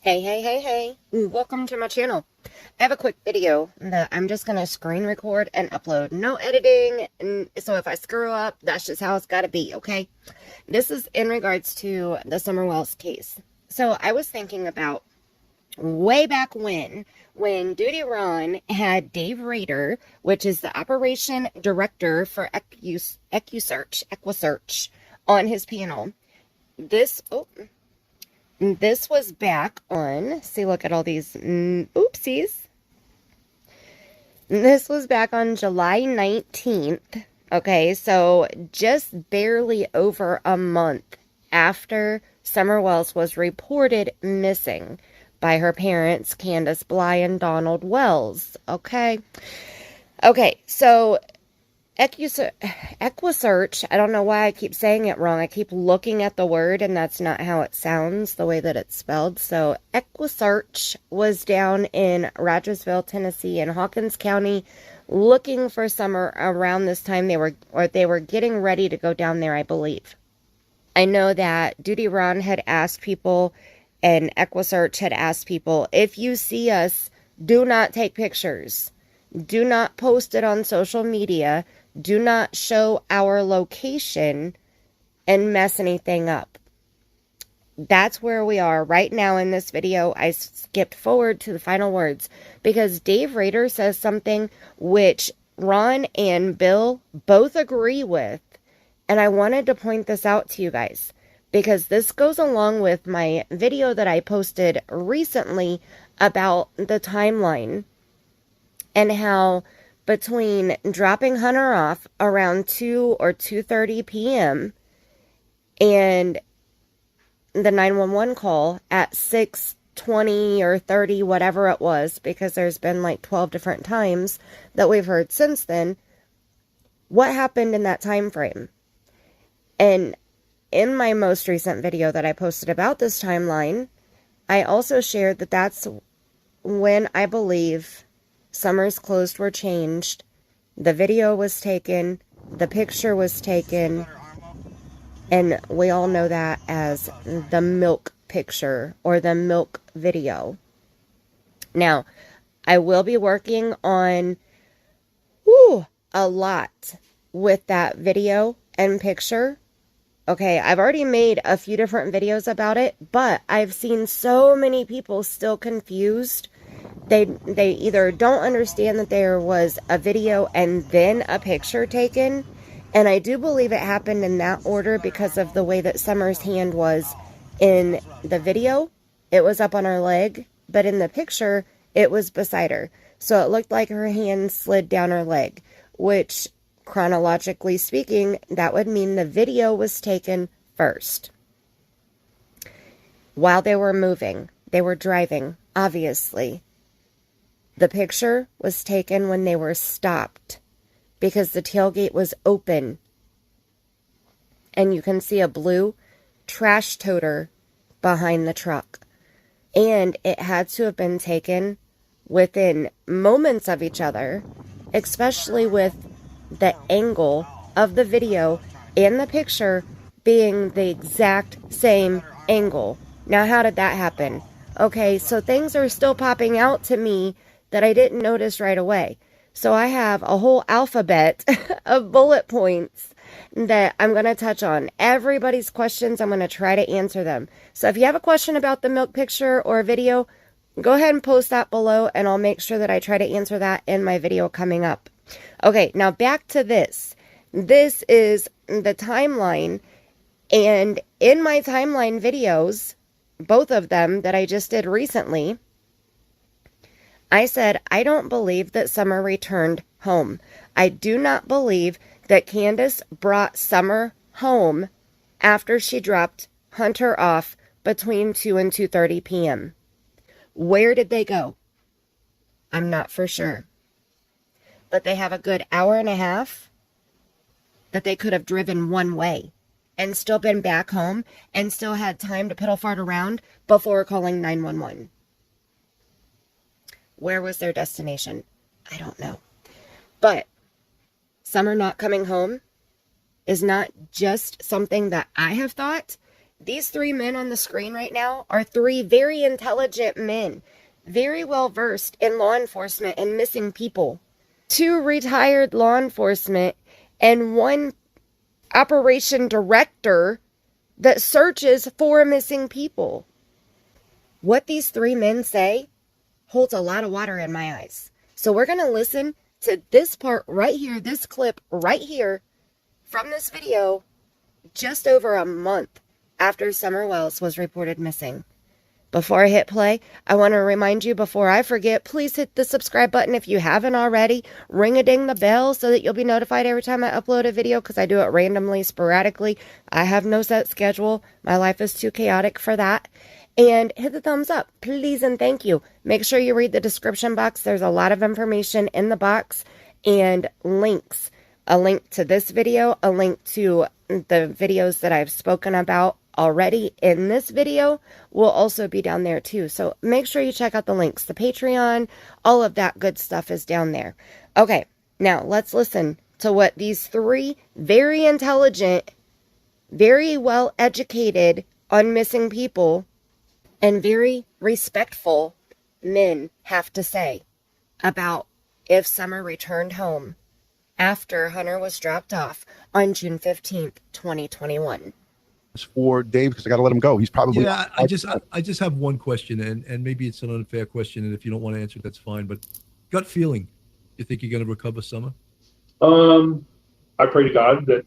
Hey, welcome to my channel. I have a quick video that I'm just going to screen record and upload. No editing, and so if I screw up, that's just how it's got to be, okay? This is in regards to the Summer Wells case. So I was thinking about way back when Duty Ron had Dave Rader, which is the operation director for equusearch, on his panel. This was back on, see, look at all these oopsies. This was back on July 19th. Okay, so just barely over a month after Summer Wells was reported missing by her parents, Candace Bly and Donald Wells. Okay, so equusearch, I don't know why I keep saying it wrong. I keep looking at the word, and that's not how it sounds, the way that it's spelled. So equusearch was down in Rogersville, Tennessee, in Hawkins County, looking for Summer around this time. They were getting ready to go down there, I believe. I know that Duty Ron had asked people, and equusearch had asked people, if you see us, do not take pictures. Do not post it on social media. Do not show our location and mess anything up. That's where we are right now in this video. I skipped forward to the final words because Dave Rader says something which Ron and Bill both agree with. And I wanted to point this out to you guys because this goes along with my video that I posted recently about the timeline and how between dropping Hunter off around 2 or 2:30 p.m. and the 911 call at 6:20 or 30, whatever it was, because there's been like 12 different times that we've heard since then, what happened in that time frame? And in my most recent video that I posted about this timeline, I also shared that that's when I believe Summer's clothes were changed, the video was taken, the picture was taken, and we all know that as the milk picture or the milk video. Now, I will be working on a lot with that video and picture. Okay, I've already made a few different videos about it, but I've seen so many people still confused. They either don't understand that there was a video and then a picture taken. And I do believe it happened in that order because of the way that Summer's hand was in the video. It was up on her leg, but in the picture, it was beside her. So it looked like her hand slid down her leg, which chronologically speaking, that would mean the video was taken first. While they were moving, they were driving, obviously. The picture was taken when they were stopped because the tailgate was open. And you can see a blue trash toter behind the truck. And it had to have been taken within moments of each other, especially with the angle of the video and the picture being the exact same angle. Now, how did that happen? Okay, so things are still popping out to me that I didn't notice right away. So I have a whole alphabet of bullet points that I'm going to touch on. Everybody's questions, I'm going to try to answer them. So if you have a question about the milk picture or video, go ahead and post that below, and I'll make sure that I try to answer that in my video coming up. Okay, now back to this. This is the timeline, and in my timeline videos, both of them that I just did recently, I said, I don't believe that Summer returned home. I do not believe that Candace brought Summer home after she dropped Hunter off between 2 and 2:30 p.m. Where did they go? I'm not for sure. But they have a good hour and a half that they could have driven one way and still been back home and still had time to piddle fart around before calling 911. Where was their destination? I don't know. But Summer not coming home is not just something that I have thought. These three men on the screen right now are three very intelligent men, very well versed in law enforcement and missing people. Two retired law enforcement and one operation director that searches for missing people. What these three men say holds a lot of water in my eyes. So we're going to listen to this part right here, this clip right here from this video just over a month after Summer Wells was reported missing. Before I hit play, I want to remind you before I forget, please hit the subscribe button if you haven't already. Ring-a-ding the bell so that you'll be notified every time I upload a video because I do it randomly, sporadically. I have no set schedule. My life is too chaotic for that. And hit the thumbs up, please and thank you. Make sure you read the description box. There's a lot of information in the box and links. A link to this video, a link to the videos that I've spoken about already in this video will also be down there too. So make sure you check out the links. The Patreon, all of that good stuff is down there. Okay, now let's listen to what these three very intelligent, very well educated on missing people and very respectful men have to say about if Summer returned home after Hunter was dropped off on June 15th, 2021. For Dave, because I got to let him go. He's probably... Yeah, I just have one question, and maybe it's an unfair question, and if you don't want to answer it, that's fine. But gut feeling, you think you're going to recover Summer? I pray to God that,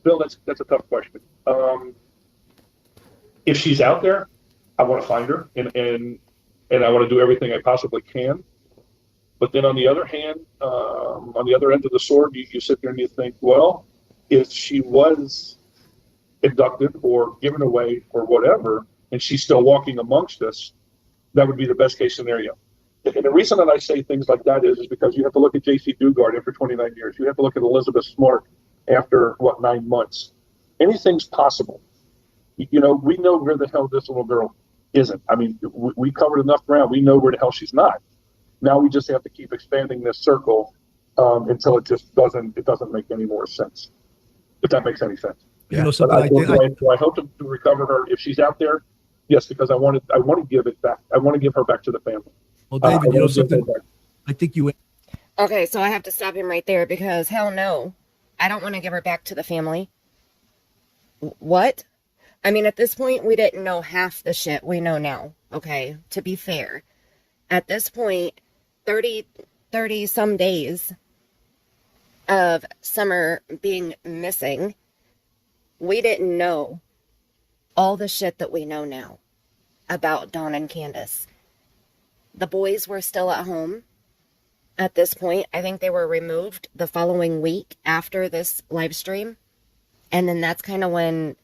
Bill, that's a tough question. If she's out there, I want to find her, and I want to do everything I possibly can. But then on the other hand, on the other end of the sword, you sit there and you think, well, if she was abducted or given away or whatever, and she's still walking amongst us, that would be the best case scenario. And the reason that I say things like that is because you have to look at J.C. Dugard after 29 years. You have to look at Elizabeth Smart after, 9 months. Anything's possible. We know where the hell this little girl isn't. I mean, we covered enough ground. We know where the hell she's not. Now we just have to keep expanding this circle until it just doesn't make any more sense. If that makes any sense. Yeah. I hope to recover her if she's out there. Yes, because I want to give it back. I want to give her back to the family. Well, David, something. I think you. Okay, so I have to stop him right there because hell no, I don't want to give her back to the family. What? I mean, at this point, we didn't know half the shit we know now. Okay, to be fair, at this point, 30 some days of Summer being missing, we didn't know all the shit that we know now about Dawn and Candace. The boys were still at home at this point. I think they were removed the following week after this live stream. And then that's kind of when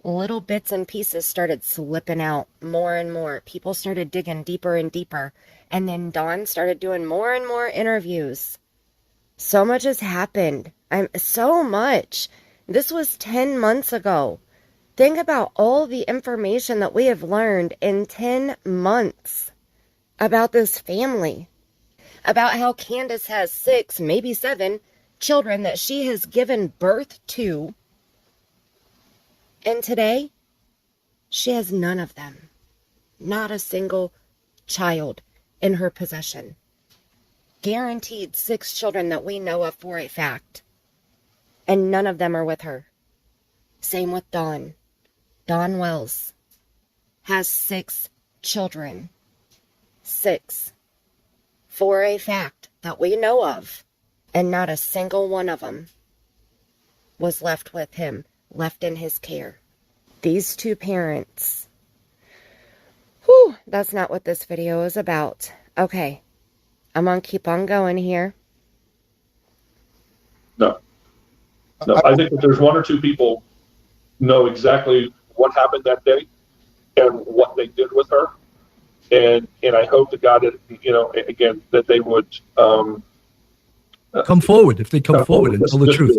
little bits and pieces started slipping out more and more. People started digging deeper and deeper. And then Dawn started doing more and more interviews. So much has happened. So much. This was 10 months ago. Think about all the information that we have learned in 10 months about this family. About how Candace has 6, maybe 7 children that she has given birth to. And today, she has none of them. Not a single child in her possession. Guaranteed 6 children that we know of for a fact. And none of them are with her. Same with Dawn. Dawn Wells has 6 children. 6. For a fact that we know of. And not a single one of them was left with him. Left in his care. These 2 parents. Whew, that's not what this video is about. Okay, I'm gonna keep on going here. No, I think that there's 1 or 2 people know exactly what happened that day and what they did with her, and I hope to God that again that they would come forward if they come forward and tell the truth.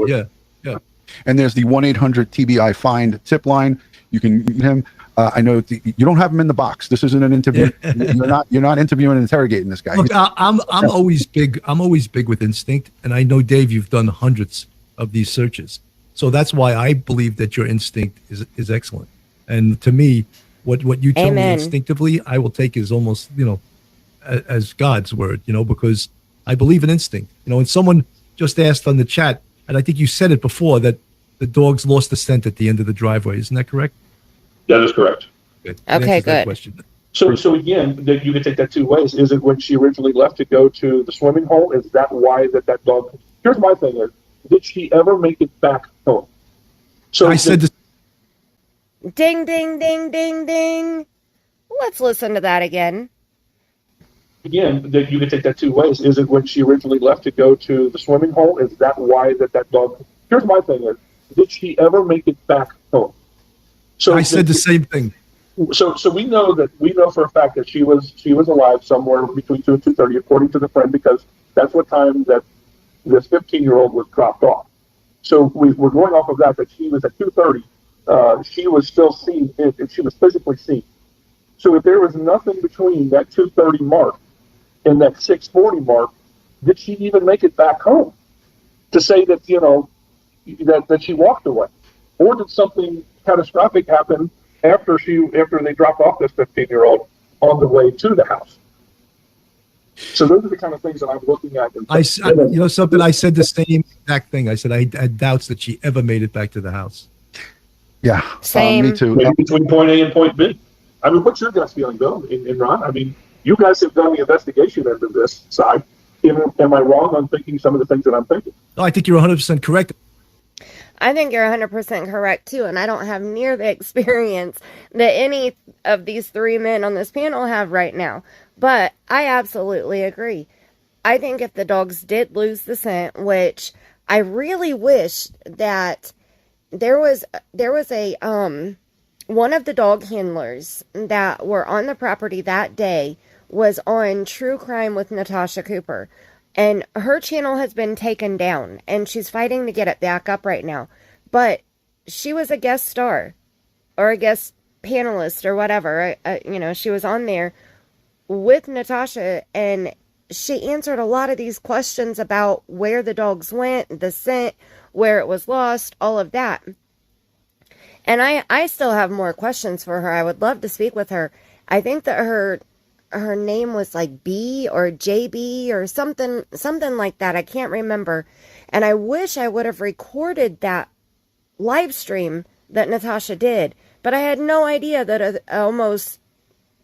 Yeah. And there's the 1-800-TBI find tip line. You can get him. I know you don't have him in the box. This isn't an interview. You're not interviewing and interrogating this guy. Look, I'm always big. I'm always big with instinct, and I know, Dave, you've done hundreds of these searches. So that's why I believe that your instinct is excellent. And to me, what you tell me Amen. instinctively, I will take as almost, as God's word, because I believe in instinct. And someone just asked on the chat, and I think you said it before, that the dogs lost the scent at the end of the driveway. Isn't that correct? That is correct. Good. That Okay, answers that good. question. So again, that you could take that two ways. Is it when she originally left to go to the swimming hole? Is that why that dog? Here's my thing: did she ever make it back home? So I said this. Ding, ding, ding, ding, ding. Let's listen to that again. again, that you could take that two ways. Is it when she originally left to go to the swimming hole? Is that why that dog? Here's my thing: did she ever make it back home? So I said the same thing. So we know for a fact that she was alive somewhere between 2 and 2:30, according to the friend, because that's what time that this 15-year-old was dropped off. So we're going off of that she was at 2:30. She was still seen, and she was physically seen. So if there was nothing between that 2:30 mark and that 6:40 mark, did she even make it back home? To say that that she walked away, or did something catastrophic happen after they dropped off this 15-year-old on the way to the house? So those are the kind of things that I'm looking at. I said the same exact thing. I said I had doubts that she ever made it back to the house. Yeah, Same. me too. Maybe between point A and point B. I mean, what's your guys' feeling, Bill and Ron? I mean, you guys have done the investigation into this side. Am I wrong on thinking some of the things that I'm thinking? No, I think you're 100% correct. I think you're 100% correct too, and I don't have near the experience that any of these three men on this panel have right now. But I absolutely agree. I think if the dogs did lose the scent, which I really wish that there was a one of the dog handlers that were on the property that day was on True Crime with Natasha Cooper. And her channel has been taken down, and she's fighting to get it back up right now. But she was a guest star, or a guest panelist, or whatever. She was on there with Natasha, and she answered a lot of these questions about where the dogs went, the scent, where it was lost, all of that. And I still have more questions for her. I would love to speak with her. I think that her name was like B or JB or something like that. I can't remember. And I wish I would have recorded that live stream that Natasha did, but I had no idea that a almost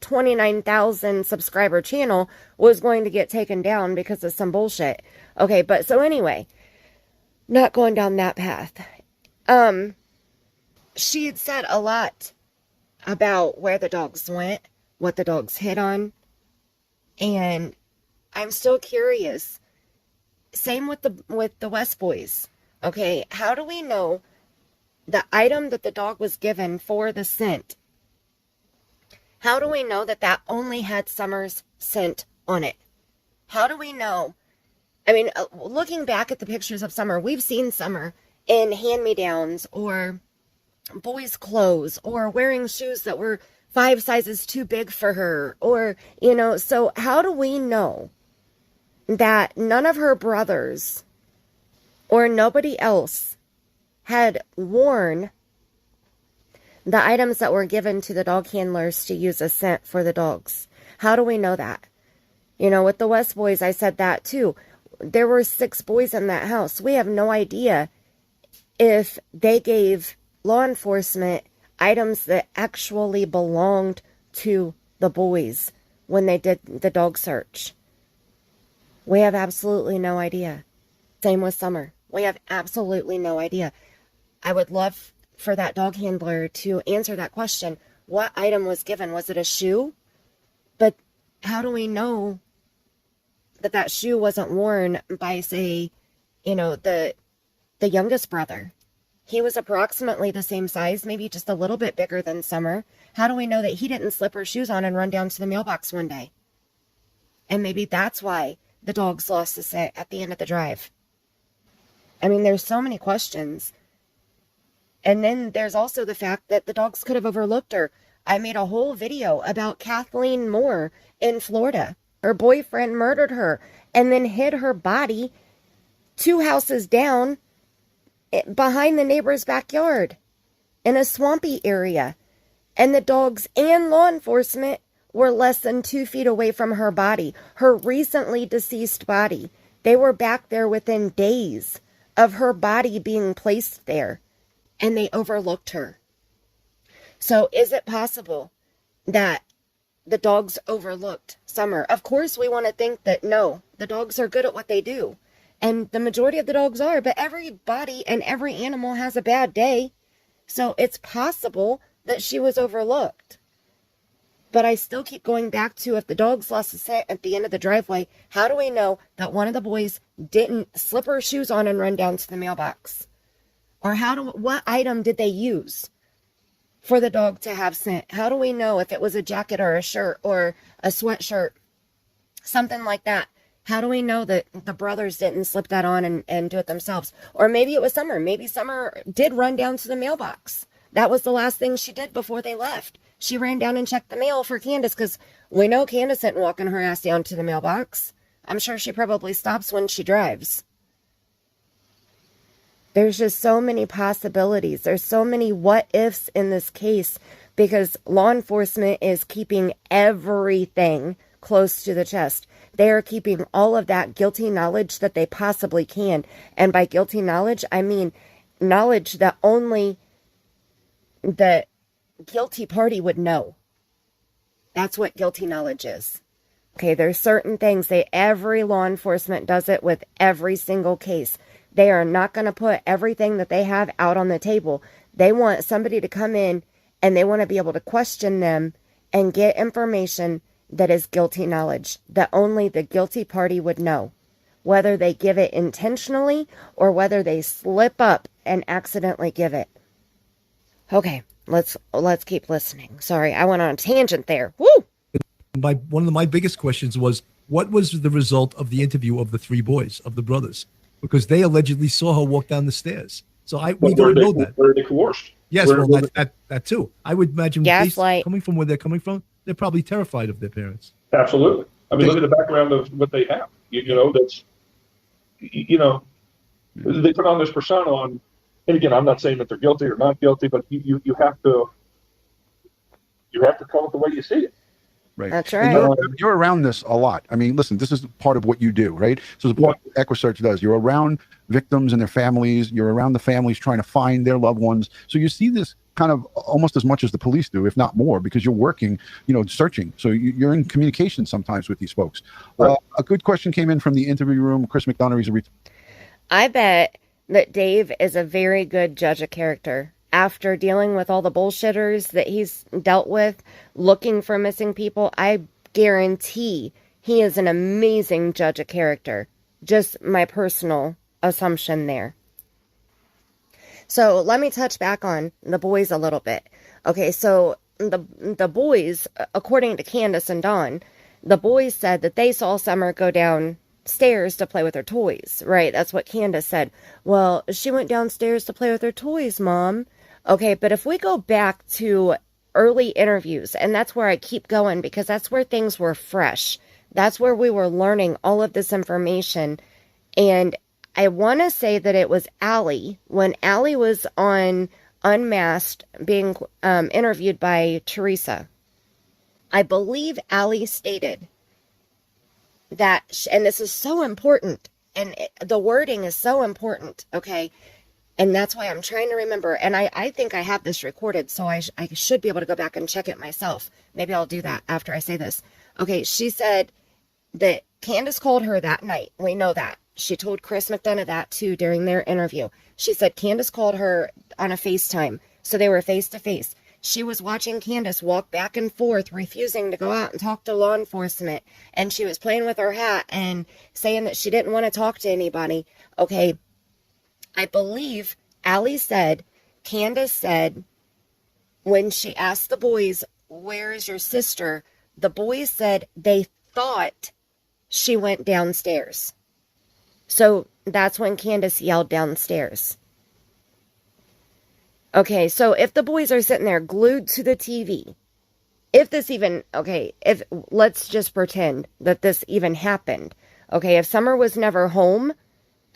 29,000 subscriber channel was going to get taken down because of some bullshit. Okay, but so anyway, not going down that path. She had said a lot about where the dogs went, what the dogs hit on. And I'm still curious. Same with the West Boys. Okay, how do we know the item that the dog was given for the scent? How do we know that only had Summer's scent on it? How do we know? I mean, looking back at the pictures of Summer, we've seen Summer in hand-me-downs or boys' clothes or wearing shoes that were 5 sizes too big for her, or, so how do we know that none of her brothers or nobody else had worn the items that were given to the dog handlers to use as scent for the dogs? How do we know that? With the West Boys, I said that too. There were 6 boys in that house. We have no idea if they gave law enforcement items that actually belonged to the boys when they did the dog search. We have absolutely no idea. Same with Summer. We have absolutely no idea. I would love for that dog handler to answer that question. What item was given? Was it a shoe? But how do we know that shoe wasn't worn by, say, the youngest brother? He was approximately the same size, maybe just a little bit bigger than Summer. How do we know that he didn't slip her shoes on and run down to the mailbox one day? And maybe that's why the dogs lost the scent at the end of the drive. I mean, there's so many questions. And then there's also the fact that the dogs could have overlooked her. I made a whole video about Kathleen Moore in Florida. Her boyfriend murdered her and then hid her body 2 houses down behind the neighbor's backyard in a swampy area. And the dogs and law enforcement were less than 2 feet away from her body, her recently deceased body. They were back there within days of her body being placed there, and they overlooked her. So is it possible that the dogs overlooked Summer? Of course, we want to think that no, the dogs are good at what they do. And the majority of the dogs are, but everybody and every animal has a bad day. So it's possible that she was overlooked. But I still keep going back to, if the dogs lost the scent at the end of the driveway, how do we know that one of the boys didn't slip her shoes on and run down to the mailbox? Or what item did they use for the dog to have scent? How do we know if it was a jacket or a shirt or a sweatshirt, something like that? How do we know that the brothers didn't slip that on and do it themselves? Or maybe it was Summer. Maybe Summer did run down to the mailbox. That was the last thing she did before they left. She ran down and checked the mail for Candace, because we know Candace isn't walking her ass down to the mailbox. I'm sure she probably stops when she drives. There's just so many possibilities. There's so many what ifs in this case, because law enforcement is keeping everything close to the chest. They are keeping all of that guilty knowledge that they possibly can. And by guilty knowledge, I mean knowledge that only the guilty party would know. That's what guilty knowledge is. Okay, there's certain things every law enforcement does it with every single case. They are not going to put everything that they have out on the table. They want somebody to come in and they want to be able to question them and get information that is guilty knowledge that only the guilty party would know, whether they give it intentionally or whether they slip up and accidentally give it. Okay, let's keep listening. Sorry, I went on a tangent there. Woo! One of my biggest questions was, what was the result of the interview of the three boys, of the brothers? Because they allegedly saw her walk down the stairs. So we don't know that. Were they coerced? Yes, that too. I would imagine, Gaslight. Coming from where they're coming from, they're probably terrified of their parents. Absolutely. I mean, look at the background of what they have. You know, they put on this persona on. And again, I'm not saying that they're guilty or not guilty, but you have to call it the way you see it. Right. That's right. You're around this a lot. I mean, listen, this is part of what you do, right? So the what equusearch does, you're around victims and their families. You're around the families trying to find their loved ones. So you see this kind of almost as much as the police do, if not more, because you're working, searching. So you're in communication sometimes with these folks. Right. A good question came in from the interview room. Chris McDonough, I bet that Dave is a very good judge of character. After dealing with all the bullshitters that he's dealt with, looking for missing people, I guarantee he is an amazing judge of character. Just my personal assumption there. So let me touch back on the boys a little bit. Okay, so the boys, according to Candace and Dawn, the boys said that they saw Summer go downstairs to play with her toys, right? That's what Candace said. Well, she went downstairs to play with her toys, Mom. Okay, but if we go back to early interviews, and that's where I keep going because that's where things were fresh. That's where we were learning all of this information. And I want to say that it was Allie, when Allie was on Unmasked being interviewed by Teresa. I believe Allie stated that, and this is so important, and the wording is so important, okay? And that's why I'm trying to remember. And I think I have this recorded, so I should be able to go back and check it myself. Maybe I'll do that after I say this. Okay, she said that Candace called her that night. We know that. She told Chris McDonough that too during their interview. She said Candace called her on a FaceTime. So they were face to face. She was watching Candace walk back and forth, refusing to go out and talk to law enforcement. And she was playing with her hat and saying that she didn't want to talk to anybody. Okay, I believe Allie said, Candace said, when she asked the boys, where is your sister? The boys said they thought she went downstairs. So that's when Candace yelled downstairs. Okay, so if the boys are sitting there glued to the TV, if let's just pretend that this even happened. Okay, if Summer was never home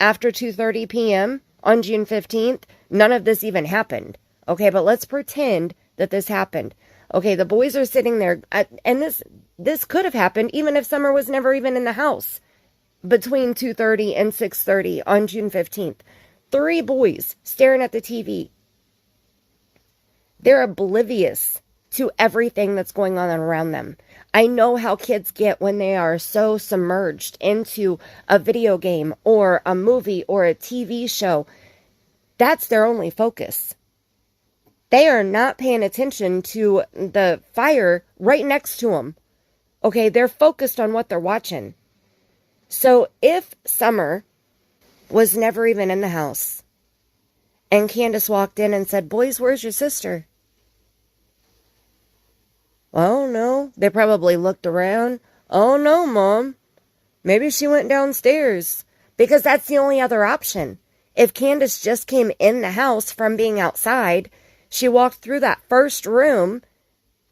after 2:30 p.m., on June 15th, none of this even happened. Okay, but let's pretend that this happened. Okay, the boys are sitting there, and this could have happened even if Summer was never even in the house between 2:30 and 6:30 on June 15th. 3 boys staring at the TV. They're oblivious to everything that's going on around them. I know how kids get when they are so submerged into a video game or a movie or a TV show. That's their only focus. They are not paying attention to the fire right next to them. Okay, they're focused on what they're watching. So if Summer was never even in the house and Candace walked in and said, "Boys, where's your sister?" "Oh, no." They probably looked around. "Oh, no, Mom. Maybe she went downstairs." Because that's the only other option. If Candace just came in the house from being outside, she walked through that first room.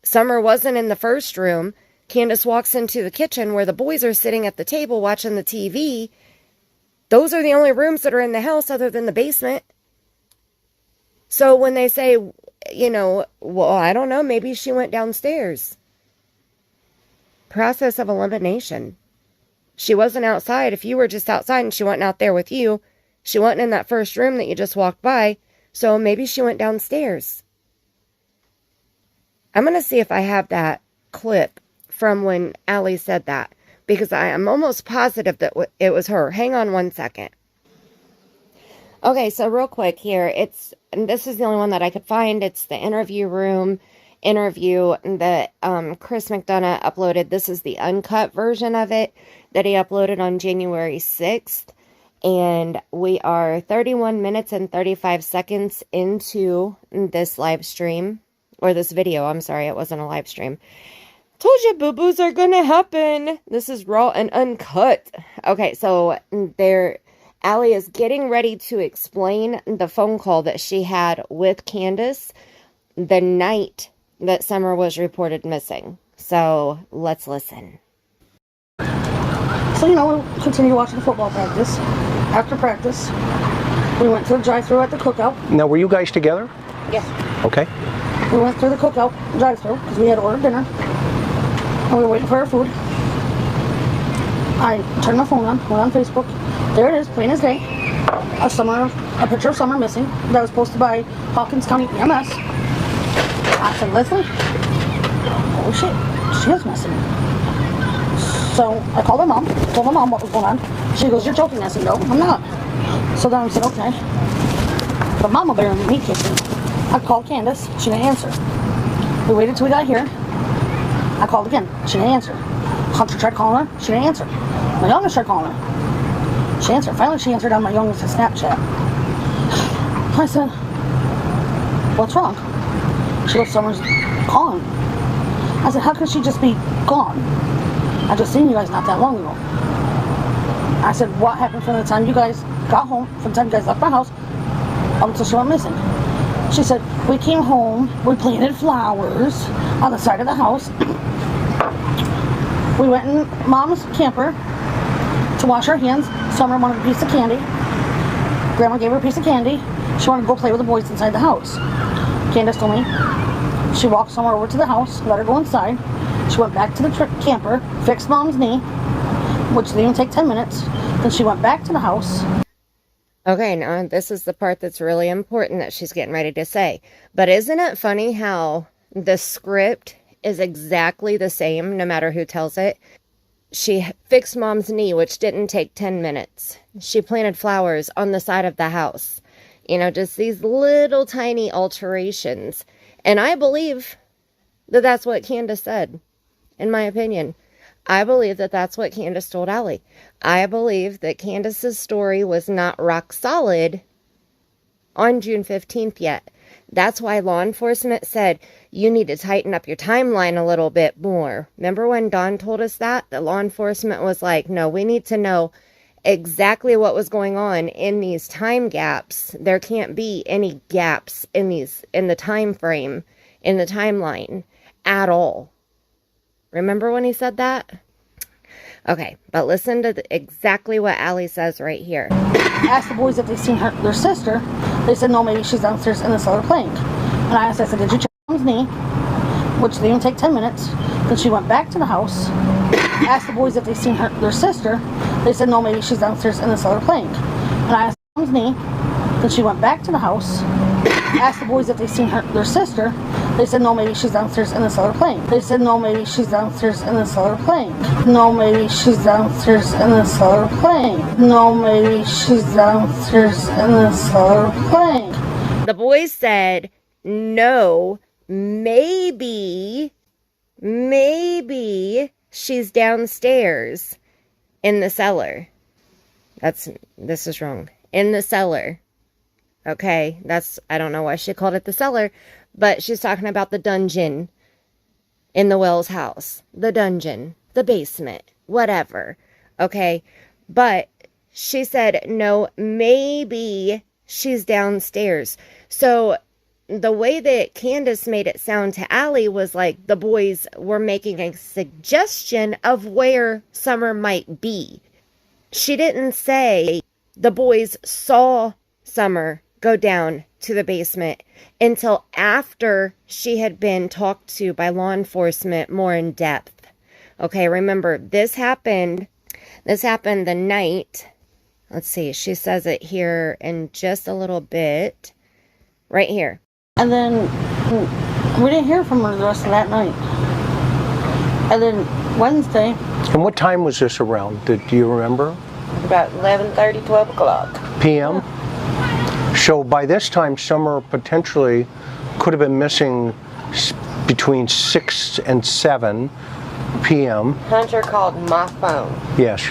Summer wasn't in the first room. Candace walks into the kitchen where the boys are sitting at the table watching the TV. Those are the only rooms that are in the house other than the basement. So when they say, well, I don't know, maybe she went downstairs. Process of elimination. She wasn't outside. If you were just outside and she wasn't out there with you, she wasn't in that first room that you just walked by, so maybe she went downstairs. I'm going to see if I have that clip from when Allie said that, because I am almost positive that it was her. Hang on one second. Okay, so real quick here, and this is the only one that I could find. It's the interview room interview that Chris McDonough uploaded. This is the uncut version of it that he uploaded on January 6th. And we are 31 minutes and 35 seconds into this live stream, or this video. I'm sorry, it wasn't a live stream. Told you boo-boos are gonna happen. This is raw and uncut. Okay, so Allie is getting ready to explain the phone call that she had with Candace the night that Summer was reported missing. So let's listen. So, we continued watching the football practice. After practice, we went to the drive-thru at the cookout. Now, were you guys together? Yes. Okay. We went through the cookout drive-thru because we had ordered dinner. And we were waiting for our food. I turned my phone on, went on Facebook. There it is, plain as day. A picture of Summer missing that was posted by Hawkins County EMS. I said, Leslie, oh shit, she is missing. So I called her mom, told my mom what was going on. She goes, "You're joking." I said, "No, I'm not." So then I said, "Okay." But Mama Bear and me kissing. I called Candace, she didn't answer. We waited till we got here. I called again, she didn't answer. Hunter tried calling her, she didn't answer. My youngest tried calling her. She answered. Finally she answered on my youngest's Snapchat. I said, "What's wrong?" She goes, "Summer's gone." I said, "How could she just be gone? I just seen you guys not that long ago." I said, "What happened from the time you guys got home, from the time you guys left my house, up until she went missing?" She said, "We came home, we planted flowers on the side of the house. We went in Mom's camper to wash our hands. Summer wanted a piece of candy. Grandma gave her a piece of candy. She wanted to go play with the boys inside the house. Candace told me she walked Summer over to the house, let her go inside. She went back to the camper, fixed Mom's knee, which didn't even take 10 minutes. Then she went back to the house." Okay, now this is the part that's really important that she's getting ready to say. But isn't it funny how the script is exactly the same no matter who tells it? She fixed Mom's knee, which didn't take 10 minutes. She planted flowers on the side of the house. Just these little tiny alterations. And I believe that that's what Candace said, in my opinion. I believe that that's what Candace told Allie. I believe that Candace's story was not rock solid on June 15th yet. That's why law enforcement said, you need to tighten up your timeline a little bit more. Remember when Dawn told us that? The law enforcement was like, no, we need to know exactly what was going on in these time gaps. There can't be any gaps in the time frame, in the timeline at all. Remember when he said that? Okay, but listen to exactly what Allie says right here. Asked the boys if they've seen their sister. They said, no, maybe she's downstairs in the cellar playing. And I said, did you check mom's knee? Which didn't even take 10 minutes. Then she went back to the house. Asked the boys if they've seen their sister. They said, no, maybe she's downstairs in the cellar playing. And I asked mom's knee. Then she went back to the house. Asked the boys if they've seen their sister. They said, no, maybe she's downstairs in the cellar playing. They said, no, maybe she's downstairs in the cellar playing. No, maybe she's downstairs in the cellar playing. No, maybe she's downstairs in the cellar playing. The boys said, no, maybe she's downstairs in the cellar. This is wrong. In the cellar. Okay, I don't know why she called it the cellar, but she's talking about the dungeon in the Wells house. The dungeon, the basement, whatever. Okay, but she said, no, maybe she's downstairs. So the way that Candace made it sound to Allie was like the boys were making a suggestion of where Summer might be. She didn't say the boys saw Summer go down to the basement until after she had been talked to by law enforcement more in depth. Okay, remember, this happened the night. Let's see, she says it here in just a little bit. Right here. And then we didn't hear from her the rest of that night. And then Wednesday. And what time was this around? Do you remember? About 11:30, 12 o'clock. PM? So by this time, Summer potentially could have been missing between 6 and 7 p.m. Hunter called my phone Yes,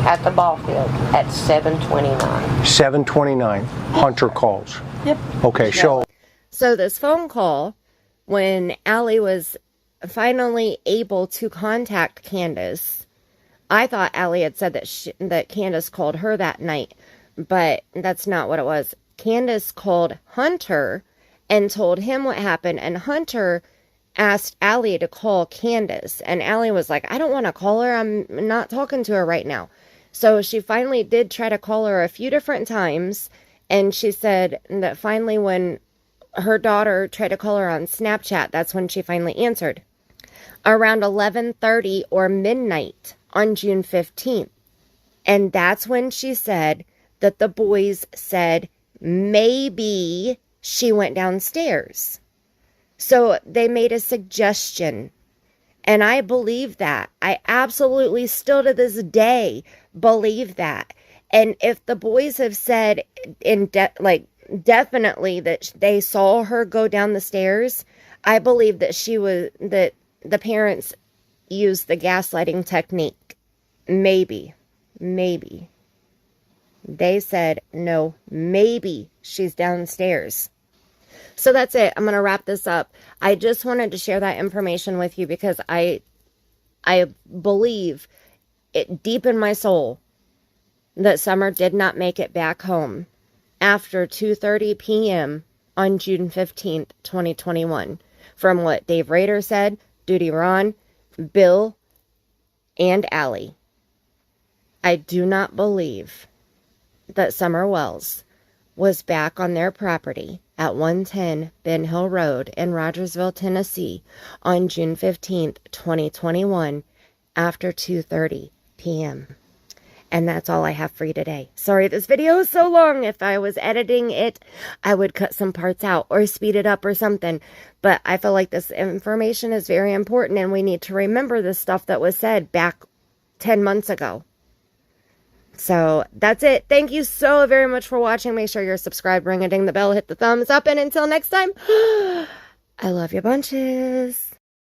at the ball field at 7:29. 7:29. Hunter calls. Yep. Okay, So this phone call, when Allie was finally able to contact Candace, I thought Allie had said that Candace called her that night, but that's not what it was. Candace called Hunter and told him what happened, and Hunter asked Allie to call Candace, and Allie was like, I don't want to call her. I'm not talking to her right now. So she finally did try to call her a few different times, and she said that finally when her daughter tried to call her on Snapchat, that's when she finally answered. Around 11:30 or midnight on June 15th. And that's when she said that the boys said maybe she went downstairs. So they made a suggestion. And I believe that. I absolutely still to this day believe that. And if the boys have said definitely that they saw her go down the stairs, I believe that that the parents used the gaslighting technique. Maybe. They said, no, maybe she's downstairs. So that's it. I'm going to wrap this up. I just wanted to share that information with you because I believe it deep in my soul that Summer did not make it back home after 2:30 p.m. on June 15th, 2021. From what Dave Rader said, Duty Ron, Bill, and Allie. I do not believe that Summer Wells was back on their property at 110 Ben Hill Road in Rogersville, Tennessee on June 15th, 2021 after 2:30 p.m. And that's all I have for you today. Sorry this video is so long. If I was editing it, I would cut some parts out or speed it up or something. But I feel like this information is very important and we need to remember the stuff that was said back 10 months ago. So that's it. Thank you so very much for watching. Make sure you're subscribed, ring a ding the bell, hit the thumbs up, and until next time, I love you bunches.